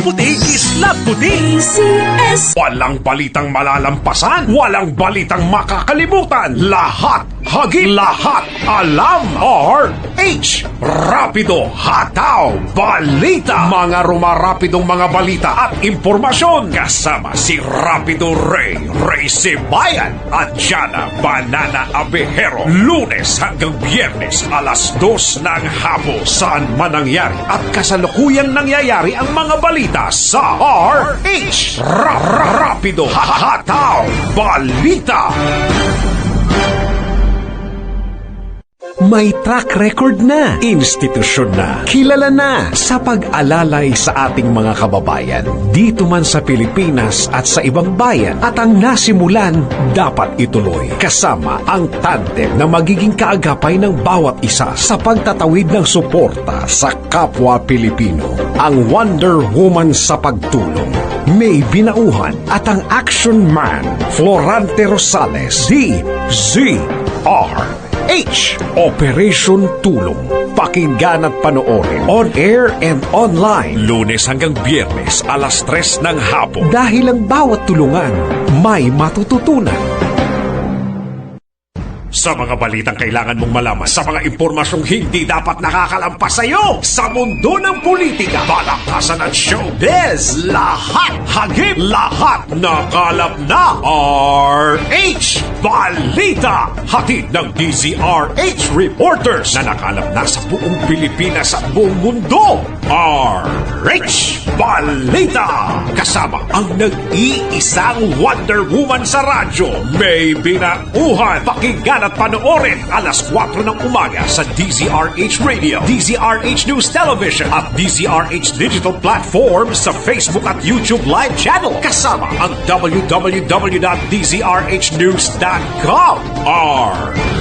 puti, kislap puti. Walang balitang malalampasan, walang balitang makakalimutan. Lahat hagip, lahat alam. RH Rapido Hataw Balita. Mga rumarapidong mga balita at impormasyon. Kasama si Rapido Ray Sibayan at Jana Banana Abejero. Lunes hanggang Biyernes alas 2 ng hapon. Saan man nangyari at kasalukuyang nangyayari ang mga balita sa RH Rapido Hataw Balita. May track record na, institusyon na, kilala na sa pag-alalay sa ating mga kababayan dito man sa Pilipinas at sa ibang bayan, at ang nasimulan dapat ituloy kasama ang tandem na magiging kaagapay ng bawat isa sa pagtatawid ng suporta sa kapwa Pilipino. Ang Wonder Woman sa pagtulong, May Binauhan, at ang Action Man Florante Rosales, DZRH Operation Tulong. Pakinggan at panoorin on air and online. Lunes hanggang Biyernes alas 3 ng hapon. Dahil ang bawat tulungan may matututunan. Sa mga balitang kailangan mong malaman, sa mga impormasyong hindi dapat nakakalampas sa iyo, sa mundo ng politika, balakasan at showbiz, lahat hagip, lahat nakalap na. RH Balita, hatid ng DZRH reporters na nakalap na sa buong Pilipinas at buong mundo. RH Balita, kasama ang nag-iisang Wonder Woman sa radyo, May Binauhan. Pakinggan at panoorin alas 4 ng umaga sa DZRH Radio, DZRH News Television at DZRH Digital Platform sa Facebook at YouTube live channel. Kasama ang www.dzrhnews.com.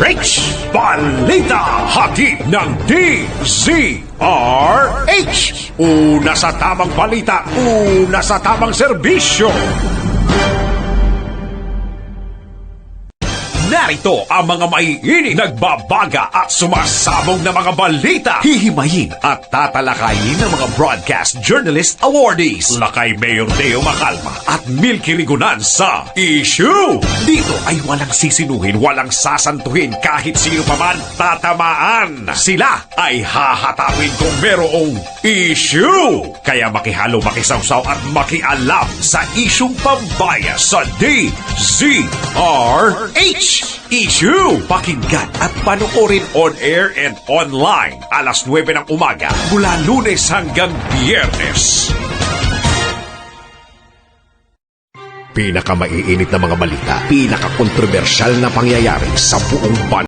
RH Balita, hatid ng DZRH. Una sa tamang balita, una sa tamang serbisyo. Narito ang mga maiinig, nagbabaga at sumasabog na mga balita. Hihimayin at tatalakayin ng mga Broadcast Journalist Awardees. Lakay Mayor Deo Macalma at Milky Rigunan sa Issue. Dito ay walang sisinuhin, walang sasantuhin, kahit sino pa man tatamaan. Sila ay hahatawin kung merong issue. Kaya makihalo, makisawsaw at makialam sa isyung pambaya sa DZRH Issue. Pakinggan at panoorin on air and online alas 9 ng umaga mula Lunes hanggang Biyernes. Pinakamaiinit na mga balita, pinakakontrobersyal na pangyayari sa buong bansa.